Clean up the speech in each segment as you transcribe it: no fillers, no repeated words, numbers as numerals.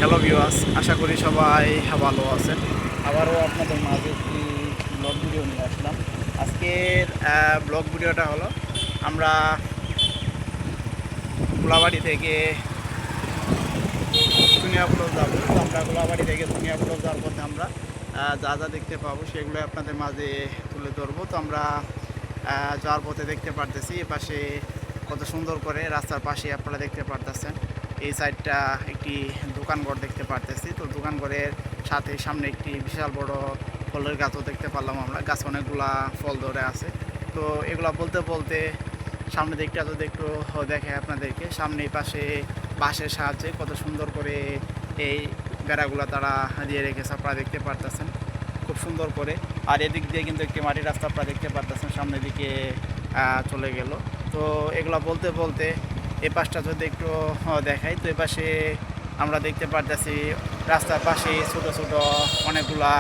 Hello viewers, আশা করি সবাই ভালো আছেন। আবারও আপনাদের মাঝে একটি ব্লগ ভিডিও নিয়ে আসলাম। আজকের ব্লগ ভিডিওটা হলো আমরা গোলাবাড়ি থেকে দুনিয়াপুর যাবো। তো আমরা গোলাবাড়ি থেকে দুনিয়াপুর যাওয়ার পথে আমরা যা যা দেখতে পাবো সেগুলো আপনাদের মাঝে তুলে ধরবো। তো আমরা যাওয়ার পথে দেখতে পারতেছি এপাশে কত সুন্দর করে রাস্তার পাশে আপনারা দেখতে পারতেছেন। এই সাইডটা একটি দোকানঘর দেখতে পারতেছি। তো দোকানঘরের সাথে সামনে একটি বিশাল বড় ফলের গাছও দেখতে পারলাম আমরা। গাছ অনেকগুলা ফল ধরে আছে। তো এগুলা বলতে বলতে সামনে দিকটা যদি একটু দেখে আপনাদেরকে, সামনে পাশে বাঁশের সাহায্যে কত সুন্দর করে এই বেড়াগুলা তারা দিয়ে রেখেছে, আপনারা দেখতে পারতেছেন খুব সুন্দর করে। আর এদিক দিয়ে কিন্তু একটি মাটির রাস্তা আপনারা দেখতে পারতেছেন সামনের দিকে চলে গেল। তো এগুলা বলতে বলতে এ পাশটা যদি একটু দেখাই, তো এ পাশে আমরা দেখতে পারতেছি রাস্তার পাশে ছোট ছোট অনেকগুলা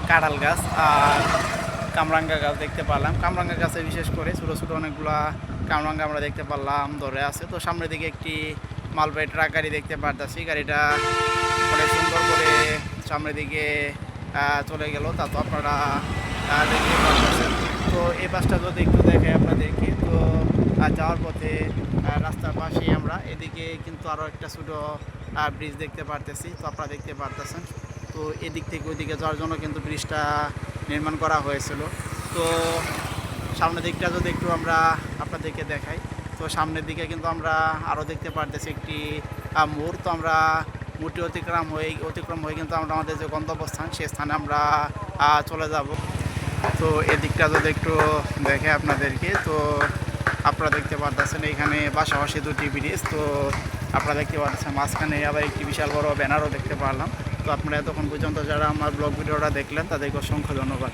কাঁঠাল গাছ আর কামরাঙ্গা গাছ দেখতে পারলাম। কামরাঙ্গা গাছে বিশেষ করে ছোটো ছোটো অনেকগুলা কামরাঙ্গা আমরা দেখতে পারলাম ধরে আছে। তো সামনের দিকে একটি মালবাহী ট্রাক গাড়ি দেখতে পারতেছি। গাড়িটা অনেক সুন্দর করে সামনের দিকে চলে গেল, তা তো আপনারা দেখতে পারতেছেন। তো এই বাসটা যদি একটু দেখে আপনাদেরকে, তো যাওয়ার পথে রাস্তার পাশেই আমরা এদিকে কিন্তু আরও একটা ছোটো ব্রিজ দেখতে পারতেছি। তো আপনারা দেখতে পারতেছেন। তো এদিক থেকে ওইদিকে যাওয়ার জন্য কিন্তু ব্রিজটা নির্মাণ করা হয়েছিল। তো সামনের দিকটা যদি একটু আমরা আপনাদেরকে দেখাই, তো সামনের দিকে কিন্তু আমরা আরও দেখতে পারতেছি একটি মোড়। তো আমরা মোড়টি অতিক্রম হয়ে কিন্তু আমরা আমাদের যে গন্তব্যস্থান সে স্থানে আমরা চলে যাব। তো এদিকটা যদি একটু দেখে আপনাদেরকে, তো আপনারা দেখতে পারতেছেন এখানে পাশাপাশি দুটি ব্রিজ। তো আপনারা দেখতে পাচ্ছেন মাঝখানে আবার একটি বিশাল বড় ব্যানারও দেখতে পারলাম। তো আপনারা এতক্ষণ পর্যন্ত যারা আমার ব্লগ ভিডিওটা দেখলেন তাদেরকে অসংখ্য ধন্যবাদ।